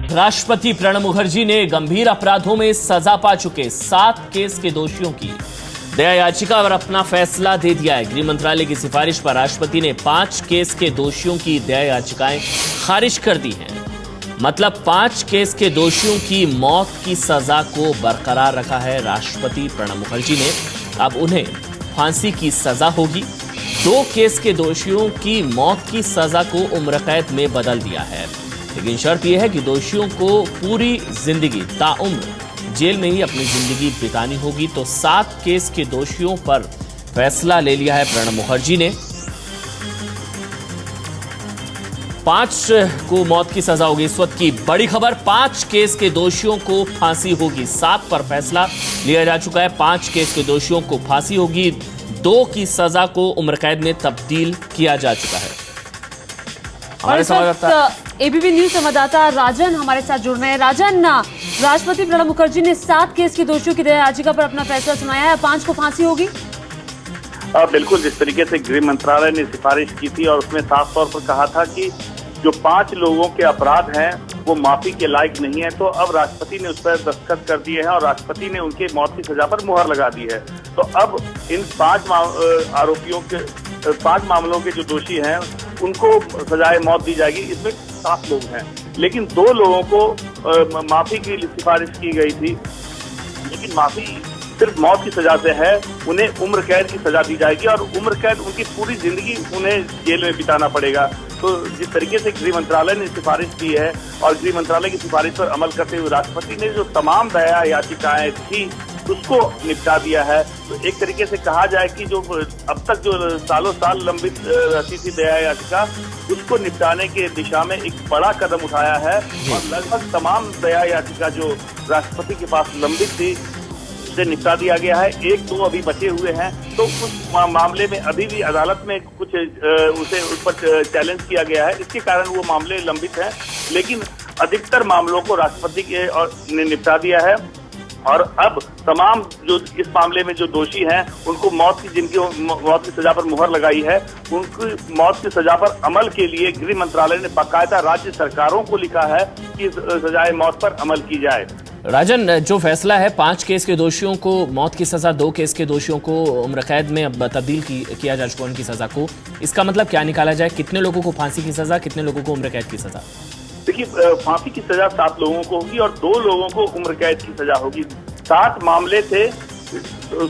राष्ट्रपति प्रणब मुखर्जी ने गंभीर अपराधों में सजा पा चुके 7 केस के दोषियों की दया याचिका पर अपना फैसला दे दिया है। गृह मंत्रालय की सिफारिश पर राष्ट्रपति ने 5 केस के दोषियों की दया याचिकाएं खारिज कर दी हैं। मतलब 5 केस के दोषियों की मौत की सजा को बरकरार रखा है राष्ट्रपति प्रणब मुखर्जी ने। अब उन्हें फांसी की सजा होगी। 2 केस के दोषियों की मौत की सजा को उम्र कैद में बदल दिया है, लेकिन शर्त यह है कि दोषियों को पूरी जिंदगी ताउम्र जेल में ही अपनी जिंदगी बितानी होगी। तो 7 केस के दोषियों पर फैसला ले लिया है प्रणब मुखर्जी ने। 5 को मौत की सजा होगी। इस वक्त की बड़ी खबर, 5 केस के दोषियों को फांसी होगी। 7 पर फैसला लिया जा चुका है। 5 केस के दोषियों को फांसी होगी। 2 की सजा को उम्र कैद में तब्दील किया जा चुका है। हमारे संवाददाता एबीपी न्यूज संवाददाता राजन हमारे साथ जुड़ रहे हैं। राजन, राष्ट्रपति प्रणब मुखर्जी ने 7 केस के दोषियों की दया याचिका पर अपना फैसला सुनाया है। 5 को फांसी होगी। बिल्कुल, जिस तरीके से गृह मंत्रालय ने सिफारिश की थी और उसमें साफ तौर पर कहा था कि जो 5 लोगों के अपराध हैं वो माफी के लायक नहीं है, तो अब राष्ट्रपति ने उस पर दस्तखत कर दिए हैं और राष्ट्रपति ने उनके मौत की सजा पर मुहर लगा दी है। तो अब इन 5 आरोपियों के 5 मामलों के जो दोषी हैं उनको सजाए मौत दी जाएगी। इसमें 7 लोग हैं, लेकिन 2 लोगों को माफी की सिफारिश की गई थी, लेकिन माफी सिर्फ मौत की सजा से है। उन्हें उम्र कैद की सजा दी जाएगी और उम्र कैद उनकी पूरी जिंदगी उन्हें जेल में बिताना पड़ेगा। तो जिस तरीके से गृह मंत्रालय ने सिफारिश की है और गृह मंत्रालय की सिफारिश पर अमल करते हुए राष्ट्रपति ने जो तमाम दया याचिकाएं थी उसको निपटा दिया है। तो एक तरीके से कहा जाए कि जो अब तक जो सालों साल लंबित रहती थी दया याचिका, उसको निपटाने के दिशा में एक बड़ा कदम उठाया है और लगभग तमाम दया याचिका जो राष्ट्रपति के पास लंबित थी उसे निपटा दिया गया है। 1-2 अभी बचे हुए हैं, तो उस मामले में अभी भी अदालत में कुछ उसे उस पर चैलेंज किया गया है। इसके कारण वो मामले लंबित हैं, लेकिन अधिकतर मामलों को राष्ट्रपति के ने निपटा दिया है। और अब तमाम जो इस मामले में जो दोषी हैं उनको मौत की सजा पर मुहर लगाई है। उनकी मौत की सजा पर अमल के लिए गृह मंत्रालय ने बाकायदा राज्य सरकारों को लिखा है कि सजाए मौत पर अमल की जाए। राजन, जो फैसला है 5 केस के दोषियों को मौत की सजा, 2 केस के दोषियों को उम्र कैद में अब तब्दील किया जा चुका उनकी सजा को, इसका मतलब क्या निकाला जाए? कितने लोगों को फांसी की सजा, कितने लोगों को उम्र कैद की सजा? देखिए, फांसी की सजा 7 लोगों को होगी और 2 लोगों को उम्र कैद की सजा होगी। 7 मामले थे,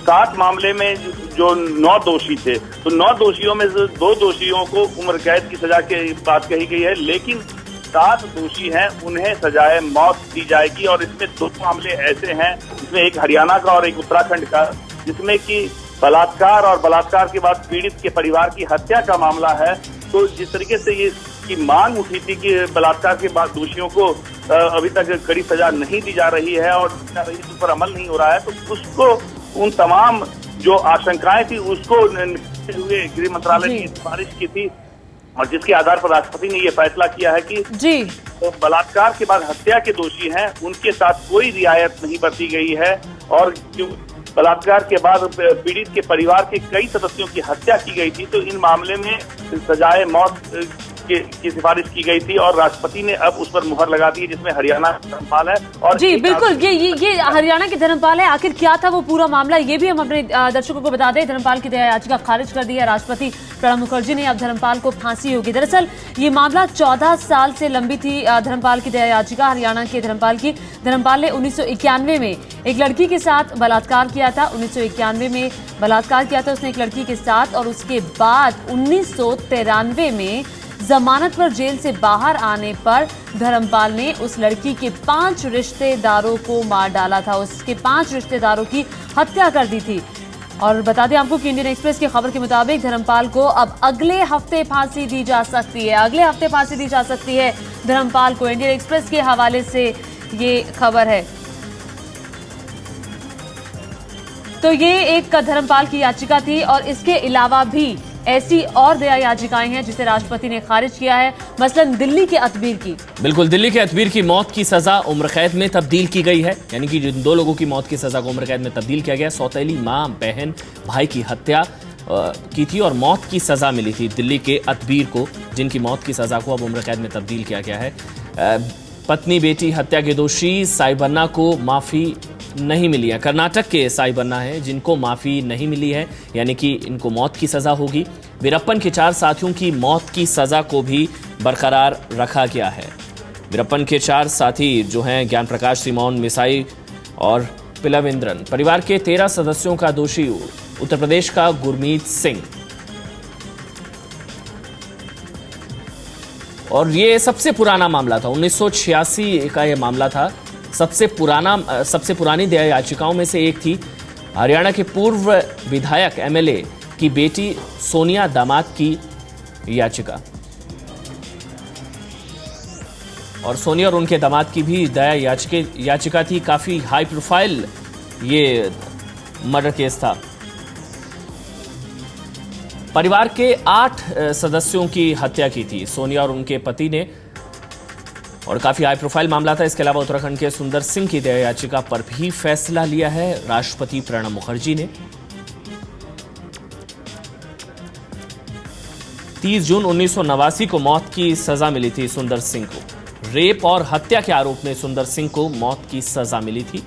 7 मामले में जो 9 दोषी थे, तो 9 दोषियों में से 2 दोषियों को उम्र कैद की सजा की बात कही गई है, लेकिन 7 दोषी हैं उन्हें सजाए मौत दी जाएगी। और इसमें 2 मामले ऐसे हैं, इसमें एक हरियाणा का और एक उत्तराखंड का, जिसमें कि बलात्कार और बलात्कार के बाद पीड़ित के परिवार की हत्या का मामला है। तो जिस तरीके से ये की मांग उठी थी कि बलात्कार के बाद दोषियों को अभी तक कड़ी सजा नहीं दी जा रही है और उस पर अमल नहीं हो रहा है, तो उसको उन तमाम जो आशंकाएं थी उसको हुए गृह मंत्रालय ने सिफारिश की थी और जिसके आधार पर राष्ट्रपति ने ये फैसला किया है कि तो बलात्कार के बाद हत्या के दोषी हैं उनके साथ कोई रियायत नहीं बरती गई है। और बलात्कार के बाद पीड़ित के परिवार के कई सदस्यों की हत्या की गई थी, तो इन मामले में सजाए मौत की सिफारिश की गई थी और राष्ट्रपति ने अब उस पर मुहर लगा दी, जिसमें हरियाणा धर्मपाल है। और जी बिल्कुल, ये हरियाणा के धर्मपाल है। आखिर क्या था वो पूरा मामला, ये भी हम अपने दर्शकों को बता दें। धर्मपाल की दया याचिका खारिज कर दी है राष्ट्रपति प्रणब मुखर्जी ने। अब धर्मपाल को फांसी होगी। दरअसल ये मामला 14 साल से लंबी थी। धर्मपाल की दया याचिका हरियाणा के धर्मपाल की। धर्मपाल ने 1991 में एक लड़की के साथ बलात्कार किया था। 1991 में बलात्कार किया था उसने एक लड़की के साथ और उसके बाद 1993 में जमानत पर जेल से बाहर आने पर धर्मपाल ने उस लड़की के 5 रिश्तेदारों को मार डाला था। उसके 5 रिश्तेदारों की हत्या कर दी थी। और बता दें आपको कि इंडियन एक्सप्रेस की खबर के मुताबिक धर्मपाल को अब अगले हफ्ते फांसी दी जा सकती है। अगले हफ्ते फांसी दी जा सकती है धर्मपाल को। इंडियन एक्सप्रेस के हवाले से ये खबर है। तो ये एक धर्मपाल की याचिका थी और इसके अलावा भी ऐसी और दया याचिकाएं हैं जिसे राष्ट्रपति ने खारिज किया है। मसलन दिल्ली के अतबीर की, बिल्कुल, दिल्ली के अतबीर की मौत की सजा उम्र कैद में तब्दील की गई है। यानी कि जिन 2 लोगों की मौत की सजा को उम्र कैद में तब्दील किया गया। सौतेली मां, बहन, भाई की हत्या की थी और मौत की सजा मिली थी दिल्ली के अतबीर को, जिनकी मौत की सजा को अब उम्र कैद में तब्दील किया गया है। पत्नी बेटी हत्या के दोषी साइबन्ना को माफी नहीं मिली है। कर्नाटक के साइबन्ना है जिनको माफी नहीं मिली है, यानी कि इनको मौत की सजा होगी। वीरप्पन के 4 साथियों की मौत की सजा को भी बरकरार रखा गया है। वीरप्पन के 4 साथी जो हैं ज्ञान प्रकाश, सिमोन, मिसाई और पिलवेंद्रन। परिवार के 13 सदस्यों का दोषी उत्तर प्रदेश का गुरमीत सिंह। और ये सबसे पुराना मामला था, 1986 का ये मामला था। सबसे पुरानी दया याचिकाओं में से एक थी। हरियाणा के पूर्व विधायक एमएलए की बेटी सोनिया दामाद की याचिका, और सोनिया और उनके दामाद की भी दया याचिका थी। काफी हाई प्रोफाइल ये मर्डर केस था। परिवार के 8 सदस्यों की हत्या की थी सोनिया और उनके पति ने, और काफी हाई प्रोफाइल मामला था। इसके अलावा उत्तराखंड के सुंदर सिंह की दया याचिका पर भी फैसला लिया है राष्ट्रपति प्रणब मुखर्जी ने। 30 जून 1989 को मौत की सजा मिली थी सुंदर सिंह को। रेप और हत्या के आरोप में सुंदर सिंह को मौत की सजा मिली थी।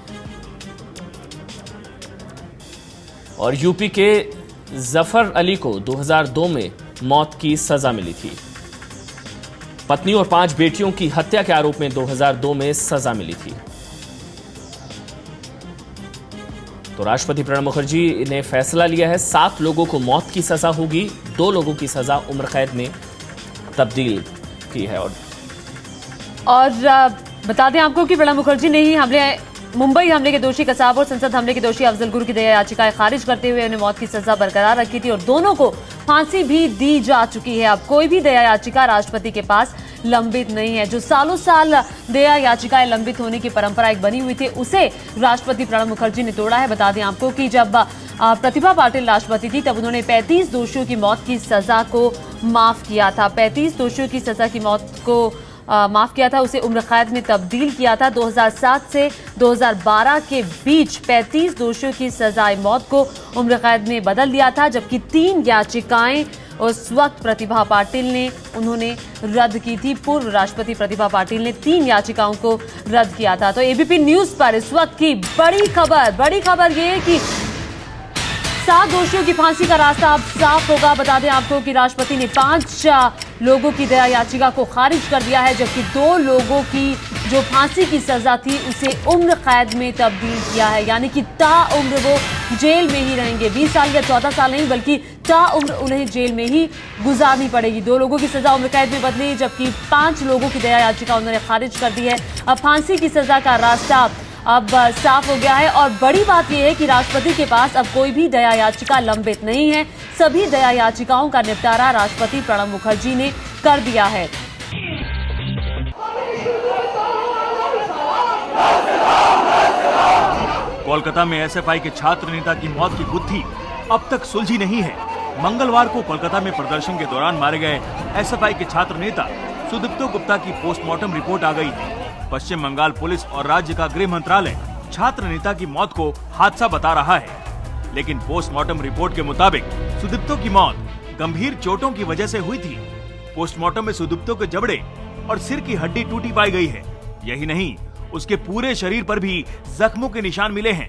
और यूपी के जफर अली को 2002 में मौत की सजा मिली थी। पत्नी और 5 बेटियों की हत्या के आरोप में 2002 में सजा मिली थी। तो राष्ट्रपति प्रणब मुखर्जी ने फैसला लिया है 7 लोगों को मौत की सजा होगी, 2 लोगों की सजा उम्र कैद में तब्दील की है। और बता दें आपको कि प्रणब मुखर्जी ने ही मुंबई हमले के दोषी कसाब और संसद हमले के दोषी अफजल गुरु की दया याचिकाएं खारिज करते हुए उन्हें मौत की सजा बरकरार रखी थी, और दोनों को फांसी भी दी जा चुकी है। अब कोई भी दया याचिका राष्ट्रपति के पास लंबित नहीं है। जो सालों साल दया याचिकाएं लंबित होने की परंपरा एक बनी हुई थी, उसे राष्ट्रपति प्रणब मुखर्जी ने तोड़ा है। बता दें आपको कि जब प्रतिभा पाटिल राष्ट्रपति थी तब उन्होंने 35 दोषियों की मौत की सजा को माफ किया था। 35 दोषियों की सजा की मौत को माफ किया था, उसे उम्र कैद में तब्दील किया था। 2007 से 2012 के बीच 35 दोषियों की सजाए मौत को उम्र कैद में बदल दिया था, जबकि 3 याचिकाएं उस वक्त प्रतिभा पाटिल ने उन्होंने रद्द की थी। पूर्व राष्ट्रपति प्रतिभा पाटिल ने 3 याचिकाओं को रद्द किया था। तो एबीपी न्यूज पर इस वक्त की बड़ी खबर ये है कि 7 दोषियों की फांसी का रास्ता अब साफ होगा। बता दें आपको कि राष्ट्रपति ने 5 लोगों की दया याचिका को खारिज कर दिया है, जबकि 2 लोगों की जो फांसी की सजा थी उसे उम्र कैद में तब्दील किया है, यानी कि ताउम्र वो जेल में ही रहेंगे। 20 साल या 14 साल नहीं, बल्कि ताउम्र उन्हें जेल में ही गुजारनी पड़ेगी। 2 लोगों की सजा उम्र कैद में बदली, जबकि 5 लोगों की दया याचिका उन्होंने खारिज कर दी है। अब फांसी की सजा का रास्ता अब साफ हो गया है। और बड़ी बात यह है कि राष्ट्रपति के पास अब कोई भी दया याचिका लंबित नहीं है। सभी दया याचिकाओं का निपटारा राष्ट्रपति प्रणब मुखर्जी ने कर दिया है। कोलकाता में एसएफआई के छात्र नेता की मौत की गुत्थी अब तक सुलझी नहीं है। मंगलवार को कोलकाता में प्रदर्शन के दौरान मारे गए एसएफआई के छात्र नेता सुदीप्तो गुप्ता की पोस्टमार्टम रिपोर्ट आ गई है। पश्चिम बंगाल पुलिस और राज्य का गृह मंत्रालय छात्र नेता की मौत को हादसा बता रहा है, लेकिन पोस्टमार्टम रिपोर्ट के मुताबिक सुदीप्तो की मौत गंभीर चोटों की वजह से हुई थी। पोस्टमार्टम में सुदीप्तो के जबड़े और सिर की हड्डी टूटी पाई गई है। यही नहीं, उसके पूरे शरीर पर भी जख्मों के निशान मिले हैं।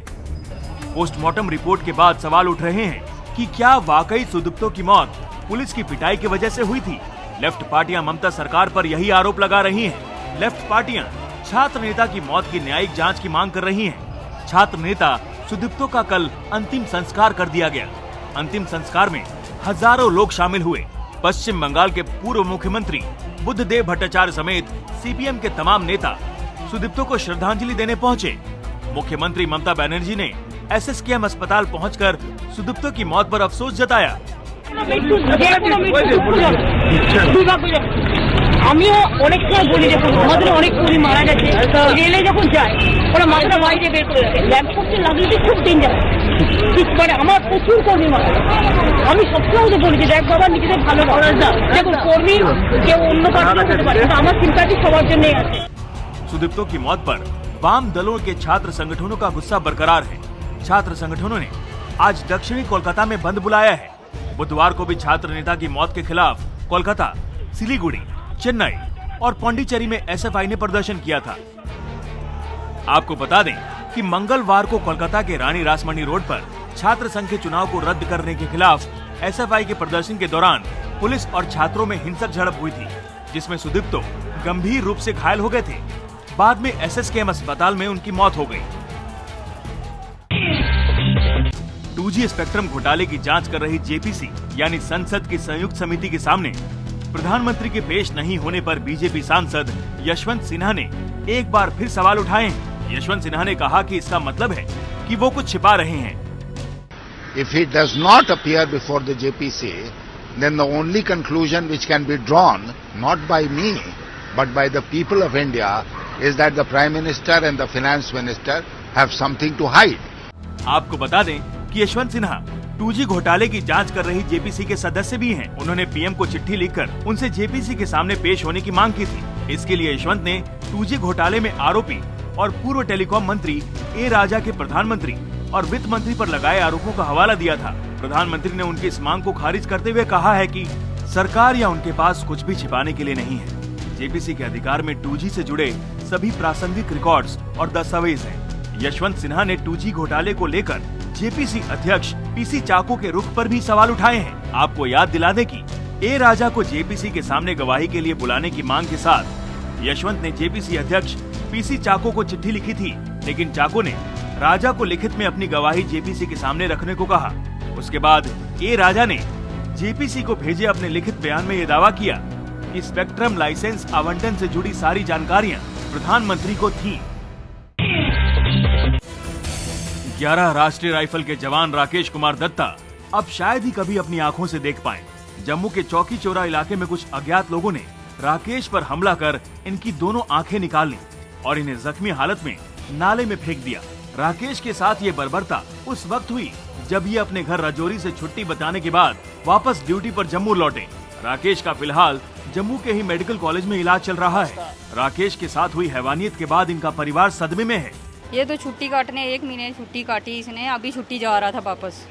पोस्टमार्टम रिपोर्ट के बाद सवाल उठ रहे हैं कि क्या वाकई सुदीप्तो की मौत पुलिस की पिटाई की वजह से हुई थी। लेफ्ट पार्टियां ममता सरकार पर यही आरोप लगा रही हैं। लेफ्ट पार्टियां छात्र नेता की मौत की न्यायिक जांच की मांग कर रही हैं। छात्र नेता सुदीप्तो का कल अंतिम संस्कार कर दिया गया। अंतिम संस्कार में हजारों लोग शामिल हुए। पश्चिम बंगाल के पूर्व मुख्यमंत्री बुद्धदेव भट्टाचार्य समेत सीपीएम के तमाम नेता सुदीप्तो को श्रद्धांजलि देने पहुंचे। मुख्यमंत्री ममता बनर्जी ने एसएसकेएम अस्पताल पहुंचकर सुदीप्तो की मौत पर अफसोस जताया। আমিও অনেক সময় বলি যখন আমাদের অনেক কর্মী মারা গেছে রেলে যখন যায় ওরা মাথা বাইরে বের করে রাখে, ল্যাম্প পোস্টে লাগলে খুব ডেঞ্জার। মানে আমার প্রচুর কর্মী মারা গেছে। আমি সবসময় ওদের বলি যে দেখ বাবা নিজেদের ভালো করার না, দেখুন কর্মী কেউ অন্য পার্টি হতে পারে, কিন্তু আমার সিম্প্যাথি সবার জন্যই আছে। सुदीप्तो की मौत पर वाम दलों के छात्र संगठनों का गुस्सा बरकरार है। छात्र संगठनों ने आज दक्षिणी कोलकाता में बंद बुलाया है। बुधवार को भी छात्र नेता की मौत के खिलाफ कोलकाता, सिलीगुड़ी, चेन्नई, और पौंडीचेरी में एसएफआई ने प्रदर्शन किया था। आपको बता दें कि मंगलवार को कोलकाता के रानी रासमणी रोड पर छात्र संघ के चुनाव को रद्द करने के खिलाफ एसएफआई के प्रदर्शन के दौरान पुलिस और छात्रों में हिंसक झड़प हुई थी, जिसमें सुदीप्तो गंभीर रूप से घायल हो गए थे। बाद में एसएसकेएम अस्पताल में उनकी मौत हो गई। 2G स्पेक्ट्रम घोटाले की जांच कर रही जेपीसी यानी संसद की संयुक्त समिति के सामने प्रधानमंत्री के पेश नहीं होने पर बीजेपी सांसद यशवंत सिन्हा ने एक बार फिर सवाल उठाए हैं। यशवंत सिन्हा ने कहा कि इसका मतलब है कि वो कुछ छिपा रहे हैं। If he does not appear before the JPC, then the only conclusion which can be drawn, not by me, but by the people of India, is that the Prime Minister and the Finance Minister have something to hide. आपको बता दें कि Yashwant Sinha 2G घोटाले की जांच कर रही JPC के सदस्य भी हैं। उन्होंने पीएम को चिट्ठी लिखकर उनसे जेपीसी के सामने पेश होने की मांग की थी। इसके लिए यशवंत ने 2G घोटाले में आरोपी और पूर्व टेलीकॉम मंत्री ए राजा के प्रधानमंत्री और वित्त मंत्री पर लगाए आरोपों का हवाला दिया था। प्रधानमंत्री ने उनकी इस मांग को खारिज करते हुए कहा है कि सरकार या उनके पास कुछ भी छिपाने के लिए नहीं है। जेपीसी के अधिकार में 2G से जुड़े सभी प्रासंगिक रिकॉर्ड्स और दस्तावेज हैं। यशवंत सिन्हा ने 2G घोटाले को लेकर जेपीसी अध्यक्ष पीसी चाको के रुख पर भी सवाल उठाए हैं। आपको याद दिला दें कि ए राजा को जेपीसी के सामने गवाही के लिए बुलाने की मांग के साथ यशवंत ने जेपीसी अध्यक्ष पीसी चाको को चिट्ठी लिखी थी, लेकिन चाको ने राजा को लिखित में अपनी गवाही जेपीसी के सामने रखने को कहा। उसके बाद ए राजा ने जेपीसी को भेजे अपने लिखित बयान में ये दावा किया कि स्पेक्ट्रम लाइसेंस आवंटन से जुड़ी सारी जानकारियां प्रधानमंत्री को थी। 11 राष्ट्रीय राइफल के जवान राकेश कुमार दत्ता अब शायद ही कभी अपनी आंखों से देख पाएं। जम्मू के चौकी चौरा इलाके में कुछ अज्ञात लोगों ने राकेश पर हमला कर इनकी दोनों आंखें निकाल ली और इन्हें जख्मी हालत में नाले में फेंक दिया। राकेश के साथ ये बर्बरता उस वक्त हुई जब ये अपने घर राजौरी से छुट्टी बताने के बाद वापस ड्यूटी पर जम्मू लौटे। राकेश का फिलहाल जम्मू के ही मेडिकल कॉलेज में इलाज चल रहा है। राकेश के साथ हुई हैवानियत के बाद इनका परिवार सदमे में है। ये तो छुट्टी काटने 1 महीने छुट्टी काटी इसने, अभी छुट्टी जा रहा था वापस,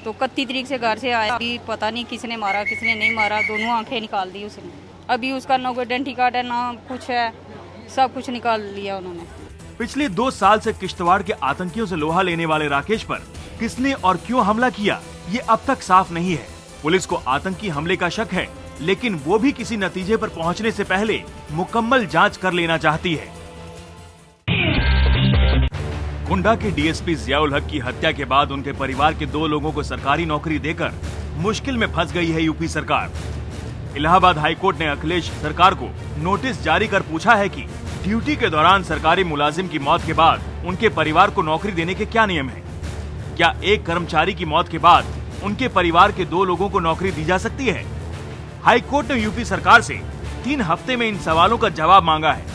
तो 31 तारीख से घर से आया। अभी पता नहीं किसने मारा किसने नहीं मारा, दोनों आंखें निकाल दी उसने। अभी उसका ना कोई आइडेंटिटी कार्ड है ना कुछ है, सब कुछ निकाल लिया उन्होंने। पिछले 2 साल से किश्तवाड़ के आतंकियों से लोहा लेने वाले राकेश पर किसने और क्यों हमला किया, ये अब तक साफ नहीं है। पुलिस को आतंकी हमले का शक है, लेकिन वो भी किसी नतीजे पर पहुंचने से पहले मुकम्मल जांच कर लेना चाहती है। कुंडा के डीएसपी जियाउल हक की हत्या के बाद उनके परिवार के 2 लोगों को सरकारी नौकरी देकर मुश्किल में फंस गई है यूपी सरकार। इलाहाबाद हाईकोर्ट ने अखिलेश सरकार को नोटिस जारी कर पूछा है कि ड्यूटी के दौरान सरकारी मुलाजिम की मौत के बाद उनके परिवार को नौकरी देने के क्या नियम हैं? क्या एक कर्मचारी की मौत के बाद उनके परिवार के 2 लोगों को नौकरी दी जा सकती है? हाईकोर्ट ने यूपी सरकार से 3 हफ्ते में इन सवालों का जवाब मांगा है।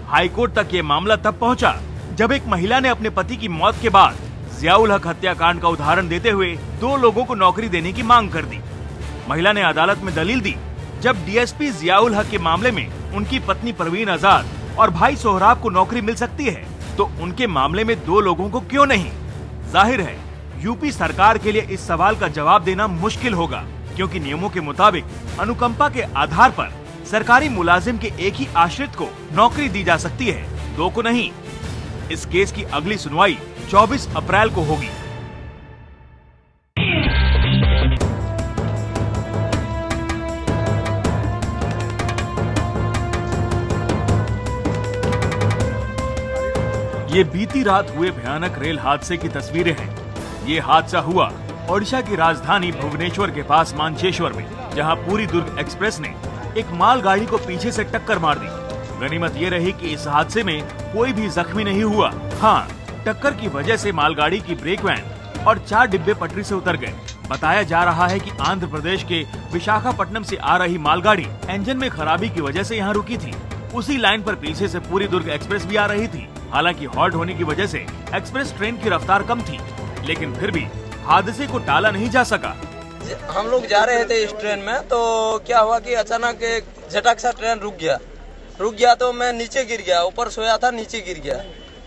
हाईकोर्ट तक ये मामला तब पहुंचा जब एक महिला ने अपने पति की मौत के बाद जियाउल हक हत्याकांड का उदाहरण देते हुए 2 लोगों को नौकरी देने की मांग कर दी। महिला ने अदालत में दलील दी, जब डीएसपी जियाउल हक के मामले में उनकी पत्नी परवीन आजाद और भाई सोहराब को नौकरी मिल सकती है, तो उनके मामले में 2 लोगों को क्यों नहीं? जाहिर है यूपी सरकार के लिए इस सवाल का जवाब देना मुश्किल होगा, क्योंकि नियमों के मुताबिक अनुकंपा के आधार पर सरकारी मुलाजिम के एक ही आश्रित को नौकरी दी जा सकती है, 2 को नहीं। इस केस की अगली सुनवाई 24 अप्रैल को होगी। ये बीती रात हुए भयानक रेल हादसे की तस्वीरें हैं। ये हादसा हुआ ओडिशा की राजधानी भुवनेश्वर के पास मानचेश्वर में, जहां पूरी दुर्ग एक्सप्रेस ने एक मालगाड़ी को पीछे से टक्कर मार दी। गनीमत ये रही कि इस हादसे में कोई भी जख्मी नहीं हुआ। हाँ, टक्कर की वजह से मालगाड़ी की ब्रेक वैन और 4 डिब्बे पटरी से उतर गए। बताया जा रहा है कि आंध्र प्रदेश के विशाखापट्टनम से आ रही मालगाड़ी इंजन में खराबी की वजह से यहाँ रुकी थी। उसी लाइन पर पीछे से पूरी दुर्ग एक्सप्रेस भी आ रही थी। हालांकि हॉल्ट होने की वजह से एक्सप्रेस ट्रेन की रफ्तार कम थी, लेकिन फिर भी हादसे को टाला नहीं जा सका। हम लोग जा रहे थे इस ट्रेन में, तो क्या हुआ कि अचानक एक झटक सा ट्रेन रुक गया तो मैं नीचे गिर गया, ऊपर सोया था नीचे गिर गया।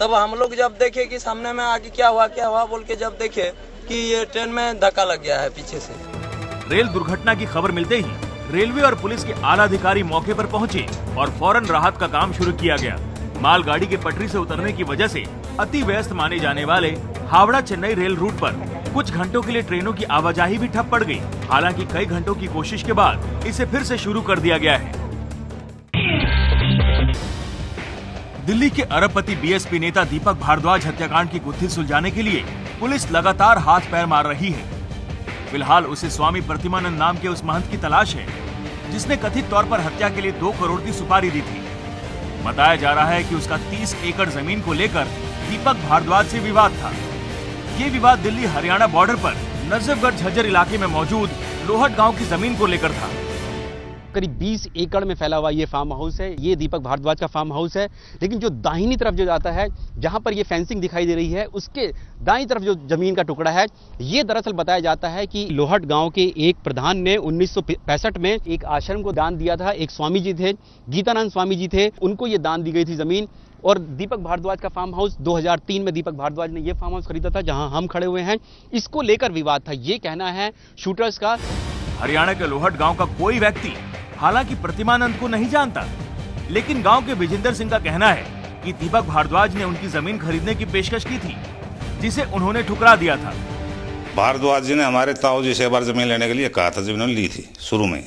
तब हम लोग जब देखे कि सामने में आगे क्या हुआ बोल के जब देखे कि ये ट्रेन में धक्का लग गया है पीछे से। रेल दुर्घटना की खबर मिलते ही रेलवे और पुलिस के आला अधिकारी मौके पर पहुंचे और फौरन राहत का काम शुरू किया गया। मालगाड़ी के पटरी से उतरने की वजह से अति व्यस्त माने जाने वाले हावड़ा चेन्नई रेल रूट पर कुछ घंटों के लिए ट्रेनों की आवाजाही भी ठप पड़ गई। हालांकि कई घंटों की कोशिश के बाद इसे फिर से शुरू कर दिया गया है। दिल्ली के अरबपति बीएसपी नेता दीपक भारद्वाज हत्याकांड की गुत्थी सुलझाने के लिए पुलिस लगातार हाथ पैर मार रही है। फिलहाल उसे स्वामी प्रतिमानंद नाम के उस महंत की तलाश है जिसने कथित तौर पर हत्या के लिए 2 करोड़ की सुपारी दी थी। बताया जा रहा है कि उसका 30 एकड़ जमीन को लेकर दीपक भारद्वाज से विवाद था। ये विवाद दिल्ली हरियाणा बॉर्डर पर नजफगढ़ झज्जर इलाके में मौजूद लोहट गांव की जमीन को लेकर था। करीब 20 एकड़ में फैला हुआ ये फार्म हाउस है। ये दीपक भारद्वाज का फार्म हाउस है, लेकिन जो दाहिनी तरफ जो जाता है, जहां पर ये फेंसिंग दिखाई दे रही है, उसके दाईं तरफ जो जमीन का टुकड़ा है, ये दरअसल बताया जाता है कि लोहट गांव के एक प्रधान ने 1965 में एक आश्रम को दान दिया था। एक स्वामी जी थे, गीतानंद स्वामी जी थे, उनको ये दान दी गई थी जमीन। और दीपक भारद्वाज का फार्म हाउस 2003 में दीपक भारद्वाज ने ये फार्म हाउस खरीदा था जहां हम खड़े हुए हैं। इसको लेकर विवाद था, ये कहना है शूटर्स का। हरियाणा के लोहट गांव का कोई व्यक्ति हालांकि प्रतिमानंद को नहीं जानता, लेकिन गांव के विजेंद्र सिंह का कहना है कि दीपक भारद्वाज ने उनकी जमीन खरीदने की पेशकश की थी, जिसे उन्होंने ठुकरा दिया था। भारद्वाज जी ने हमारे ताऊ जी से एक बार जमीन लेने के लिए कहा था, जब उन्होंने ली थी शुरू में,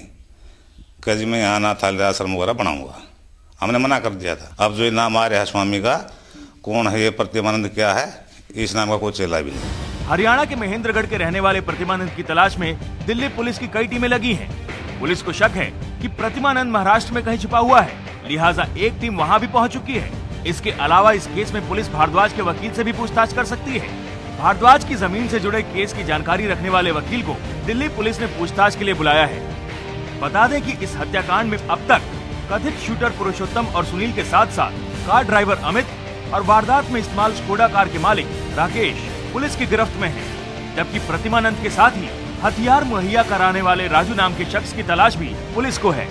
कह जी मैं यहाँ अनाथ आश्रम वगैरह बनाऊंगा। हमने मना कर दिया था। अब जो नाम आ रहा है स्वामी का, कौन है ये प्रतिमानंद, क्या है, इस नाम का कोई चेला भी नहीं। हरियाणा के महेंद्रगढ़ के रहने वाले प्रतिमानंद की तलाश में दिल्ली पुलिस की कई टीमें लगी हैं। पुलिस को शक है कि प्रतिमानंद महाराष्ट्र में कहीं छुपा हुआ है, लिहाजा एक टीम वहां भी पहुंच चुकी है। इसके अलावा इस केस में पुलिस भारद्वाज के वकील से भी पूछताछ कर सकती है। भारद्वाज की जमीन से जुड़े केस की जानकारी रखने वाले वकील को दिल्ली पुलिस ने पूछताछ के लिए बुलाया है। बता दें कि इस हत्याकांड में अब तक कथित शूटर पुरुषोत्तम और सुनील के साथ साथ कार ड्राइवर अमित और वारदात में इस्तेमाल स्कोडा कार के मालिक राकेश पुलिस की गिरफ्त में है, जबकि प्रतिमानंद के साथ ही हथियार मुहैया कराने वाले राजू नाम के शख्स की तलाश भी पुलिस को है।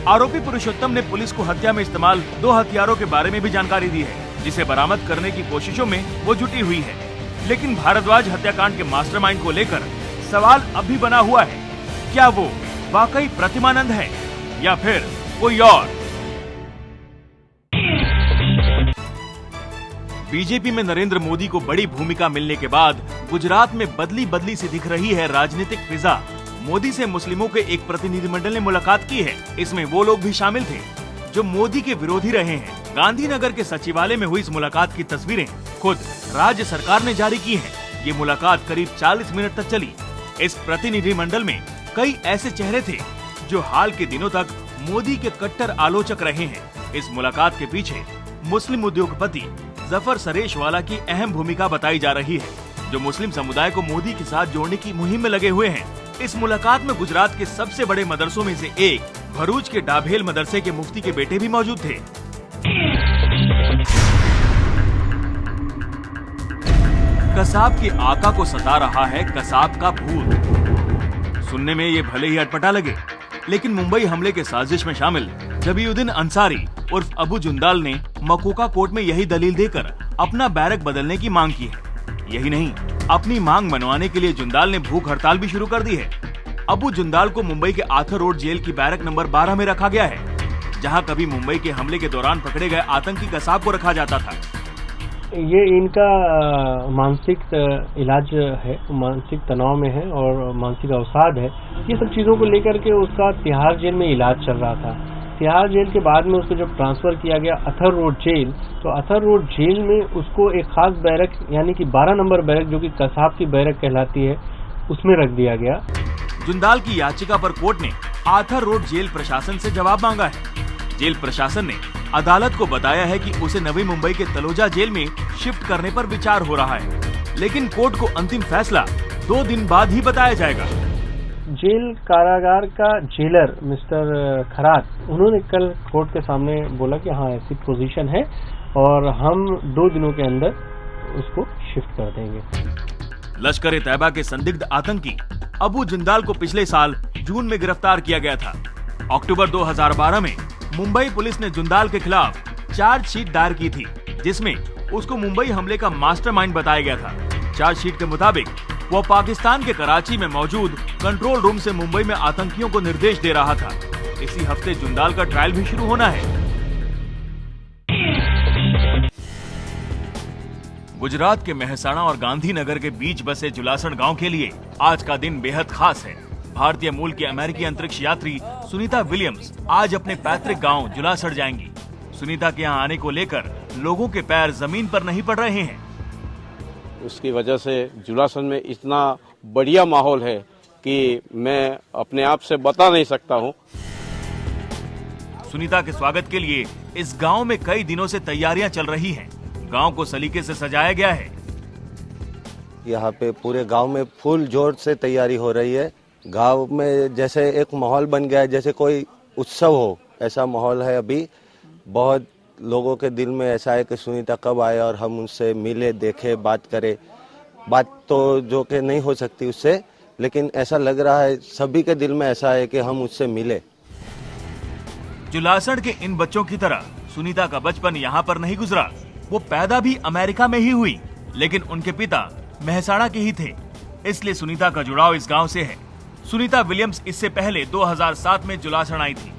आरोपी पुरुषोत्तम ने पुलिस को हत्या में इस्तेमाल 2 हथियारों के बारे में भी जानकारी दी है, जिसे बरामद करने की कोशिशों में वो जुटी हुई है। लेकिन भारद्वाज हत्याकांड के मास्टरमाइंड को लेकर सवाल अब भी बना हुआ है, क्या वो वाकई प्रतिमानंद है या फिर कोई और? बीजेपी में नरेंद्र मोदी को बड़ी भूमिका मिलने के बाद गुजरात में बदली सी दिख रही है राजनीतिक फिजा। मोदी से मुस्लिमों के एक प्रतिनिधिमंडल ने मुलाकात की है। इसमें वो लोग भी शामिल थे जो मोदी के विरोधी रहे हैं। गांधीनगर के सचिवालय में हुई इस मुलाकात की तस्वीरें खुद राज्य सरकार ने जारी की हैं। ये मुलाकात करीब 40 मिनट तक चली। इस प्रतिनिधिमंडल में कई ऐसे चेहरे थे जो हाल के दिनों तक मोदी के कट्टर आलोचक रहे हैं। इस मुलाकात के पीछे मुस्लिम उद्योगपति जफर सरेशवाला की अहम भूमिका बताई जा रही है, जो मुस्लिम समुदाय को मोदी के साथ जोड़ने की मुहिम में लगे हुए हैं। इस मुलाकात में गुजरात के सबसे बड़े मदरसों में से एक भरूच के डाभेल मदरसे के मुफ्ती के बेटे भी मौजूद थे। कसाब के आका को सता रहा है कसाब का भूत। सुनने में ये भले ही अटपटा लगे, लेकिन मुंबई हमले के साजिश में शामिल जबीउद्दीन अंसारी उर्फ अबू जुंदाल ने मकोका कोर्ट में यही दलील देकर अपना बैरक बदलने की मांग की है। यही नहीं, अपनी मांग मनवाने के लिए जुंदाल ने भूख हड़ताल भी शुरू कर दी है। अबू जुंदाल को मुंबई के आर्थर रोड जेल की बैरक नंबर 12 में रखा गया है, जहां कभी मुंबई के हमले के दौरान पकड़े गए आतंकी कसाब को रखा जाता था। ये इनका मानसिक इलाज है, मानसिक तनाव में है और मानसिक अवसाद है। ये सब चीजों को लेकर के उसका तिहाड़ जेल में इलाज चल रहा था। तिहाड़ जेल के बाद में उसको जब ट्रांसफर किया गया अथर रोड जेल, तो अथर रोड जेल में उसको एक खास बैरक यानी कि 12 नंबर बैरक, जो कि कसाब की बैरक कहलाती है, उसमें रख दिया गया। जुंदाल की याचिका पर कोर्ट ने आर्थर रोड जेल प्रशासन से जवाब मांगा है। जेल प्रशासन ने अदालत को बताया है कि उसे नवी मुंबई के तलोजा जेल में शिफ्ट करने पर विचार हो रहा है, लेकिन कोर्ट को अंतिम फैसला 2 दिन बाद ही बताया जाएगा। जेल कारागार का जेलर मिस्टर खरात, उन्होंने कल कोर्ट के सामने बोला कि हाँ ऐसी पोजीशन है और हम 2 दिनों के अंदर उसको शिफ्ट कर देंगे। लश्कर-ए-तैयबा के संदिग्ध आतंकी अबू जुंदाल को पिछले साल जून में गिरफ्तार किया गया था। अक्टूबर 2012 में मुंबई पुलिस ने जुंदाल के खिलाफ चार्जशीट दायर की थी, जिसमें उसको मुंबई हमले का मास्टरमाइंड बताया गया था। चार्जशीट के मुताबिक वो पाकिस्तान के कराची में मौजूद कंट्रोल रूम से मुंबई में आतंकियों को निर्देश दे रहा था। इसी हफ्ते जुंदाल का ट्रायल भी शुरू होना है। गुजरात के मेहसाणा और गांधीनगर के बीच बसे जुलासड़ गांव के लिए आज का दिन बेहद खास है। भारतीय मूल की अमेरिकी अंतरिक्ष यात्री सुनीता विलियम्स आज अपने पैतृक गांव जुलासड़ जाएंगी। सुनीता के यहाँ आने को लेकर लोगों के पैर जमीन पर नहीं पड़ रहे हैं। उसकी वजह से जुलासड़ में इतना बढ़िया माहौल है कि मैं अपने आप से बता नहीं सकता हूँ। सुनीता के स्वागत के लिए इस गांव में कई दिनों से तैयारियां चल रही हैं। गांव को सलीके से सजाया गया है। यहाँ पे पूरे गांव में फुल जोर से तैयारी हो रही है। गांव में जैसे एक माहौल बन गया है, जैसे कोई उत्सव हो, ऐसा माहौल है। अभी बहुत लोगों के दिल में ऐसा है कि सुनीता कब आए और हम उनसे मिले, देखे, बात करें। बात तो जो कि नहीं हो सकती उससे, लेकिन ऐसा लग रहा है सभी के दिल में ऐसा है कि हम उससे मिले। जुलासड़ के इन बच्चों की तरह सुनीता का बचपन यहाँ पर नहीं गुजरा। वो पैदा भी अमेरिका में ही हुई, लेकिन उनके पिता मेहसाणा के ही थे, इसलिए सुनीता का जुड़ाव इस गांव से है। सुनीता विलियम्स इससे पहले 2007 में जुलासड़ आई थी।